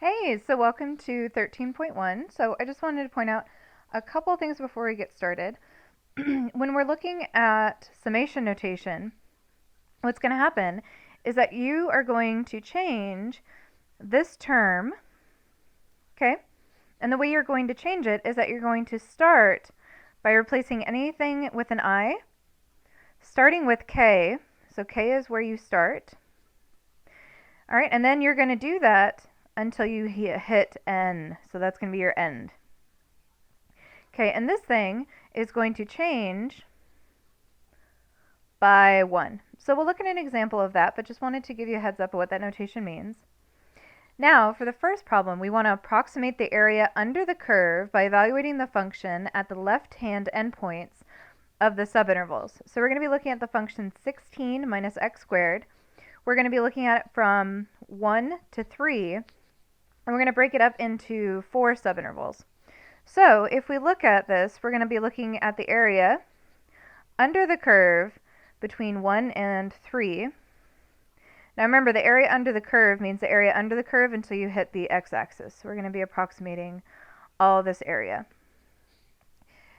Hey, so welcome to 13.1. So I just wanted to point out a couple things before we get started. When we're looking at summation notation, what's going to happen is that you are going to change this term, okay? And the way you're going to change it is that you're going to start by replacing anything with an I, starting with K. So K is where you start. All right, and then you're going to do that until you hit N. So that's going to be your end. Okay, and this thing is going to change by 1. So we'll look at an example of that, but just wanted to give you a heads up of what that notation means. Now, for the first problem, we want to approximate the area under the curve by evaluating the function at the left-hand endpoints of the subintervals. So we're going to be looking at the function 16 minus x squared. We're going to be looking at it from 1 to 3, and we're going to break it up into 4 subintervals. So if we look at this, we're going to be looking at the area under the curve between 1 and 3. Now remember, the area under the curve means the area under the curve until you hit the x-axis. So we're going to be approximating all this area.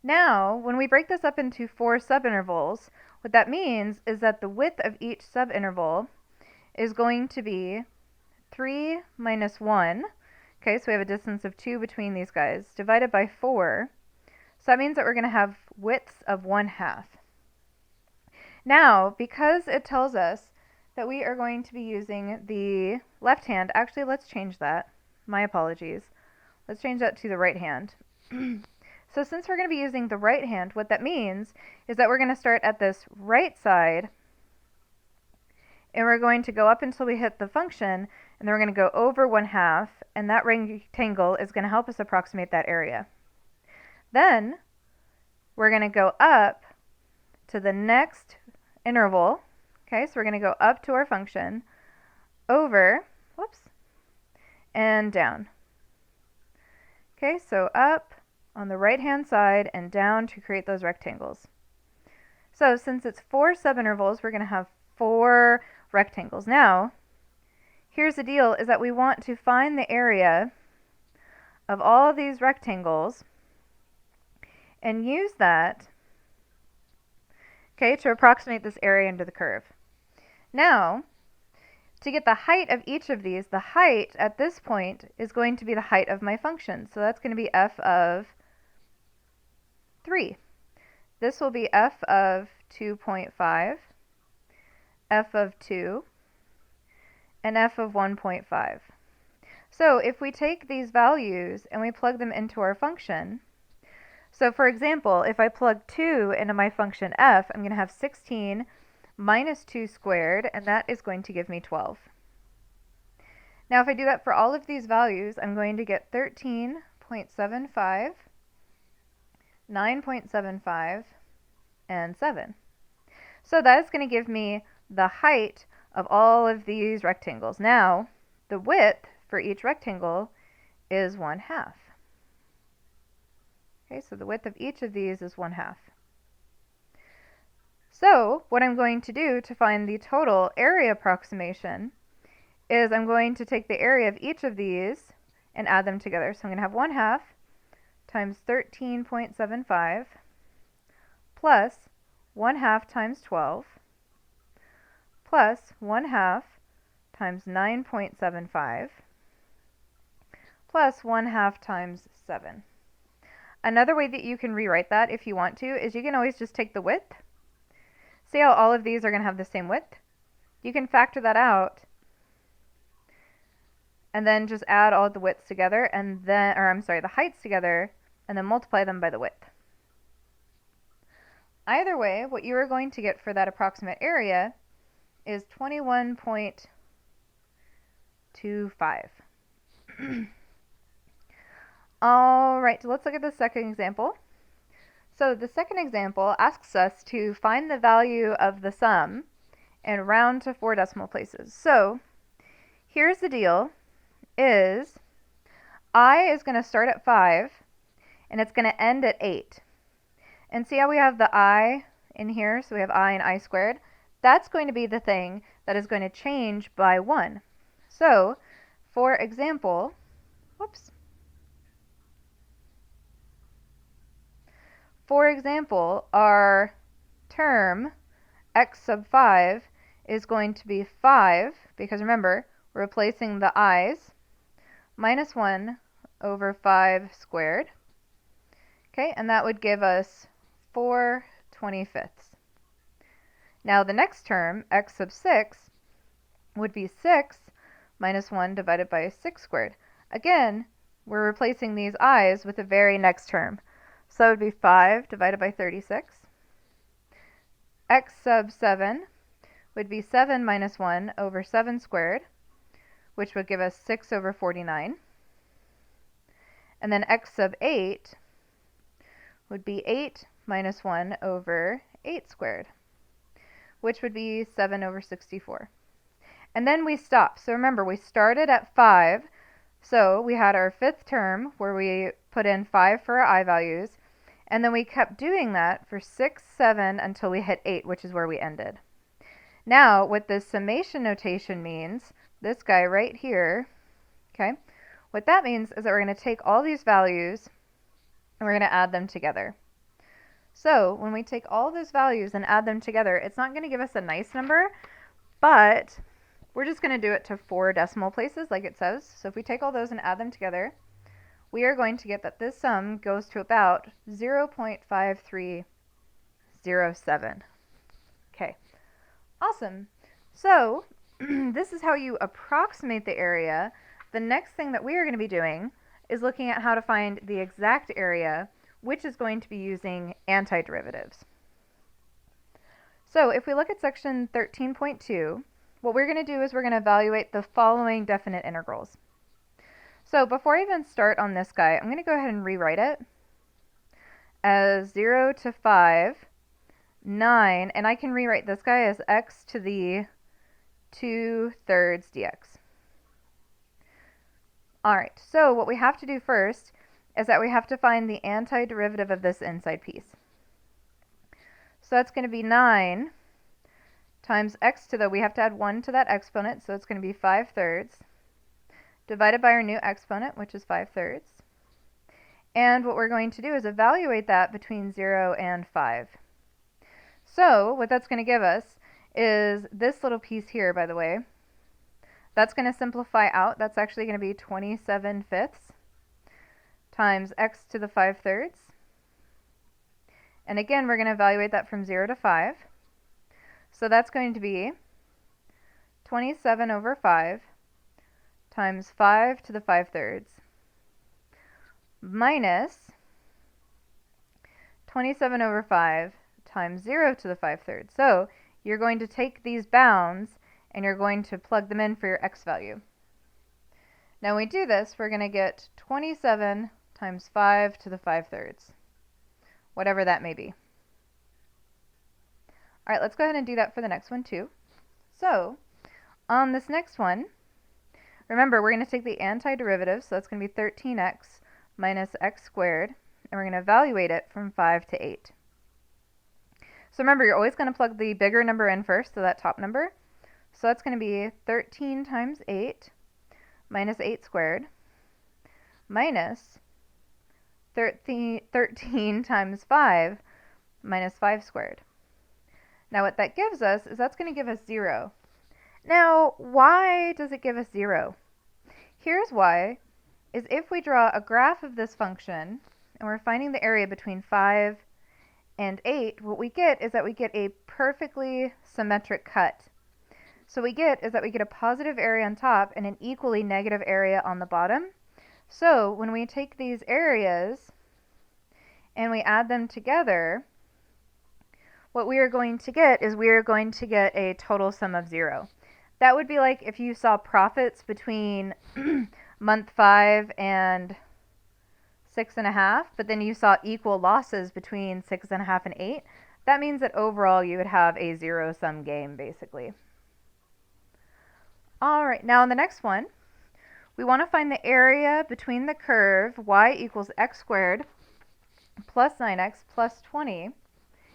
Now, when we break this up into 4 subintervals, what that means is that the width of each subinterval is going to be 3 minus 1. Okay, so we have a distance of 2 between these guys, divided by 4. So that means that we're going to have widths of 1/2. Now, because it tells us that we are going to be using the left hand, actually let's change that. My apologies. Let's change that to the right hand. So since we're going to be using the right hand, what that means is that we're going to start at this right side, and we're going to go up until we hit the function, and then we're going to go over 1/2, and that rectangle is going to help us approximate that area. Then we're going to go up to the next interval. Okay, so we're going to go up to our function, over, and down. Okay, so up on the right-hand side and down to create those rectangles. So since it's 4 subintervals, we're going to have 4 rectangles. Now, here's the deal, is that we want to find the area of all of these rectangles and use that, okay, to approximate this area under the curve. Now, to get the height of each of these, the height at this point is going to be the height of my function. So that's going to be f of 3. This will be f of 2.5, f of 2, and f of 1.5. So if we take these values and we plug them into our function, so for example, if I plug 2 into my function f, I'm going to have 16 minus 2 squared, and that is going to give me 12. Now if I do that for all of these values, I'm going to get 13.75, 9.75, and 7. So that is going to give me the height of all of these rectangles. Now, the width for each rectangle is 1/2. Okay, so the width of each of these is 1/2. So what I'm going to do to find the total area approximation is I'm going to take the area of each of these and add them together. So I'm going to have 1/2 times 13.75 plus 1/2 times 12 plus 1/2 times 9.75 plus 1/2 times 7. Another way that you can rewrite that if you want to is you can always just take the width. See how all of these are going to have the same width? You can factor that out and then just add all the widths together and then, the heights together, and then multiply them by the width. Either way, what you are going to get for that approximate area is 21.25. All right, so let's look at the second example. So the second example asks us to find the value of the sum and round to 4 decimal places. So here's the deal, is I is going to start at 5, and it's going to end at 8. And see how we have the I in here? So we have I and I squared. That's going to be the thing that is going to change by 1. So, for example, Whoops. For example, our term x sub 5 is going to be 5, because remember, we're replacing the i's, minus 1 over 5 squared. Okay, and that would give us 4/25. Now the next term, x sub 6, would be 6 minus 1 divided by 6 squared. Again, we're replacing these i's with the very next term. So that would be 5 divided by 36. X sub 7 would be 7 minus 1 over 7 squared, which would give us 6 over 49. And then x sub 8 would be 8 minus 1 over 8 squared, which would be 7 over 64. And then we stop. So remember, we started at 5. So we had our fifth term where we put in 5 for our I values. And then we kept doing that for 6, 7 until we hit 8, which is where we ended. Now, what this summation notation means, this guy right here, okay, what that means is that we're going to take all these values and we're going to add them together. So when we take all those values and add them together, it's not going to give us a nice number, but we're just going to do it to 4 decimal places like it says. So if we take all those and add them together, we are going to get that this sum goes to about 0.5307. Okay, awesome. So this is how you approximate the area. The next thing that we are going to be doing is looking at how to find the exact area, which is going to be using antiderivatives. So if we look at section 13.2, what we're going to do is we're going to evaluate the following definite integrals. So before I even start on this guy, I'm going to go ahead and rewrite it as 0 to 5, 9, and I can rewrite this guy as x to the 2/3 dx. Alright, so what we have to do first is that we have to find the antiderivative of this inside piece. So that's going to be 9 times x to the, we have to add 1 to that exponent, so it's going to be 5/3, divided by our new exponent, which is 5/3. And what we're going to do is evaluate that between 0 and 5. So what that's going to give us is this little piece here, by the way. That's going to simplify out. That's actually going to be 27/5 times x to the 5/3. And again, we're going to evaluate that from 0 to 5. So that's going to be 27 over 5 times 5 to the 5/3 minus 27 over 5 times 0 to the 5/3. So you're going to take these bounds and you're going to plug them in for your x value. Now when we do this, we're going to get 27 times 5 to the 5/3, whatever that may be. All right, let's go ahead and do that for the next one too. So on this next one, remember we're going to take the antiderivative, so that's going to be 13x minus x squared, and we're going to evaluate it from 5 to 8. So remember, you're always going to plug the bigger number in first, so that top number. So that's going to be 13 times 8 minus 8 squared minus 13 times 5 minus 5 squared. Now what that gives us is that's going to give us 0. Now, why does it give us 0? Here's why, is if we draw a graph of this function, and we're finding the area between 5 and 8, what we get is that we get a perfectly symmetric cut. So what we get is that we get a positive area on top and an equally negative area on the bottom. So when we take these areas and we add them together, what we are going to get is we are going to get a total sum of 0. That would be like if you saw profits between month 5 and 6.5, but then you saw equal losses between 6.5 and 8. That means that overall you would have a zero-sum game, basically. All right, now on the next one, we want to find the area between the curve y equals x squared plus 9x plus 20,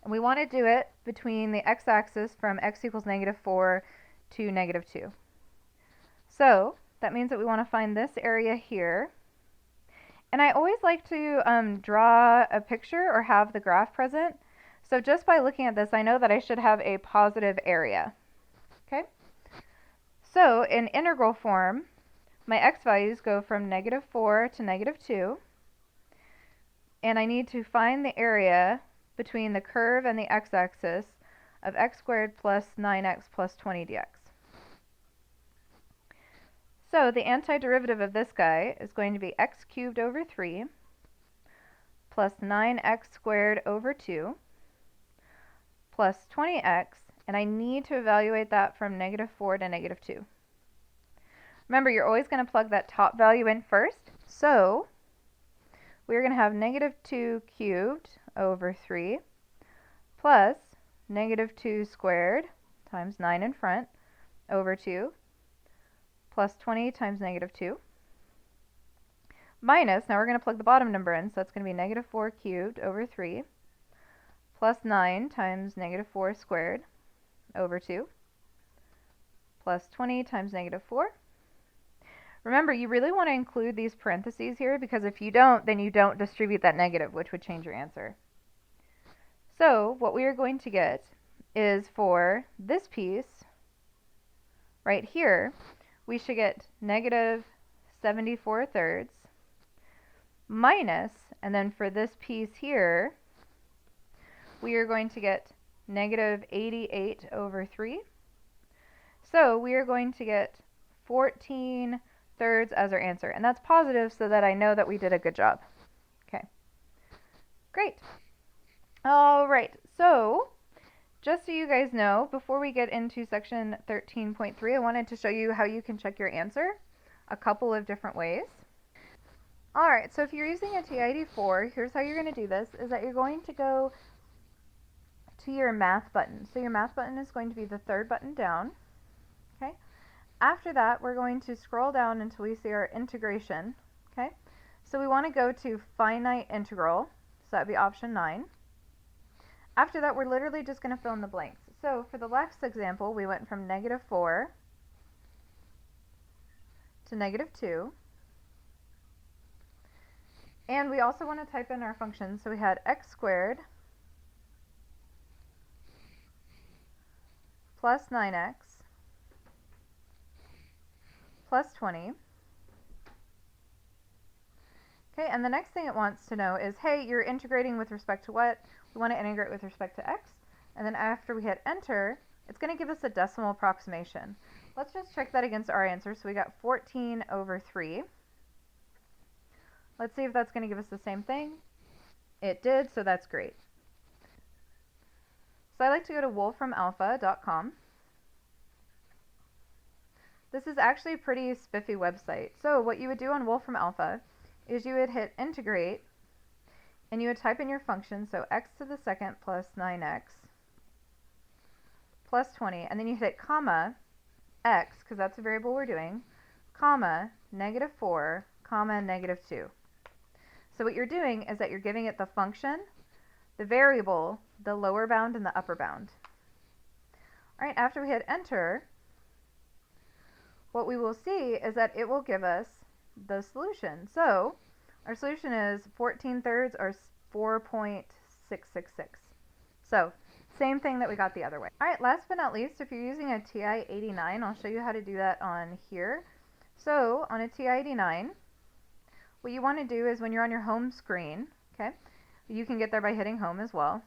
and we want to do it between the x-axis from x equals -4 to -2. So that means that we want to find this area here, And I always like to draw a picture or have the graph present. So just by looking at this, I know that I should have a positive area. Okay? So in integral form, my x values go from -4 to -2. And I need to find the area between the curve and the x-axis of x squared plus 9x plus 20 dx. So the antiderivative of this guy is going to be x cubed over 3 plus 9x squared over 2 plus 20x, and I need to evaluate that from -4 to -2. Remember, you're always going to plug that top value in first, so we're going to have -2 cubed over 3 plus -2 squared times 9 in front over 2 plus 20 times -2 minus, now we're going to plug the bottom number in, so that's going to be -4 cubed over 3 plus 9 times -4 squared over 2 plus 20 times -4. Remember, you really want to include these parentheses here, because if you don't, then you don't distribute that negative, which would change your answer. So what we are going to get is, for this piece right here, we should get -74 thirds minus, and then for this piece here, we are going to get -88 over 3. So we are going to get 14 thirds as our answer. And that's positive, so that I know that we did a good job. Okay, great. All right, so just so you guys know, before we get into section 13.3, I wanted to show you how you can check your answer a couple of different ways. All right, so if you're using a TI-84, here's how you're going to do this, is that you're going to go to your math button. So your math button is going to be the third button down. Okay. After that, we're going to scroll down until we see our integration. Okay. So we want to go to finite integral. So that would be option 9. After that, we're literally just going to fill in the blanks. So for the last example, we went from -4 to -2. And we also want to type in our functions. So we had x squared plus 9x plus 20. Okay, and the next thing it wants to know is, hey, you're integrating with respect to what? We want to integrate with respect to x. And then after we hit enter, it's going to give us a decimal approximation. Let's just check that against our answer. So we got 14 over 3. Let's see if that's going to give us the same thing. It did, so that's great. So I like to go to wolframalpha.com. This is actually a pretty spiffy website. So what you would do on Wolfram Alpha is you would hit integrate, and you would type in your function, so x to the second plus 9x plus 20, and then you hit comma x, because that's a variable we're doing, comma -4, comma -2. So what you're doing is that you're giving it the function, the variable, the lower bound, and the upper bound. All right, after we hit enter, what we will see is that it will give us the solution. So our solution is 14 thirds, or 4.666. So same thing that we got the other way. All right, last but not least, if you're using a TI-89, I'll show you how to do that on here. So on a TI-89, what you want to do is, when you're on your home screen, okay, you can get there by hitting home as well.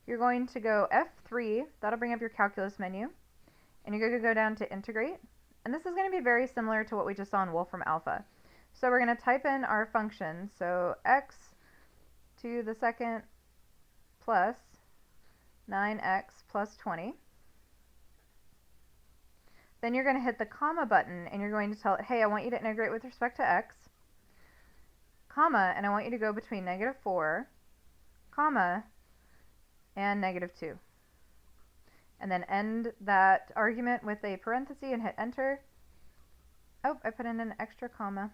You're going to go F3, that'll bring up your calculus menu, and you're going to go down to integrate. And this is going to be very similar to what we just saw in Wolfram Alpha. So we're going to type in our function, so x to the second plus 9x plus 20. Then you're going to hit the comma button, and you're going to tell it, hey, I want you to integrate with respect to x, comma, and I want you to go between -4, comma, and -2. And then end that argument with a parenthesis and hit enter. Oh, I put in an extra comma.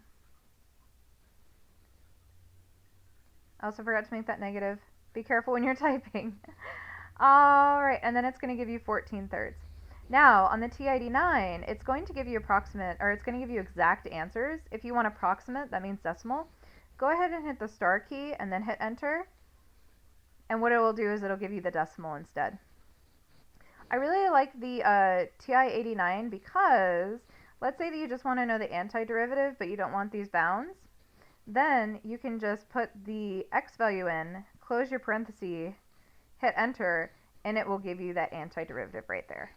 I also forgot to make that negative. Be careful when you're typing. All right, and then it's going to give you 14 thirds. Now, on the TI-89, it's going to give you approximate, or it's going to give you exact answers. If you want approximate, that means decimal. go ahead and hit the star key and then hit enter. And what it will do is it'll give you the decimal instead. I really like the TI-89 because let's say that you just want to know the antiderivative but you don't want these bounds. Then you can just put the x value in, close your parenthesis, hit enter, and it will give you that antiderivative right there.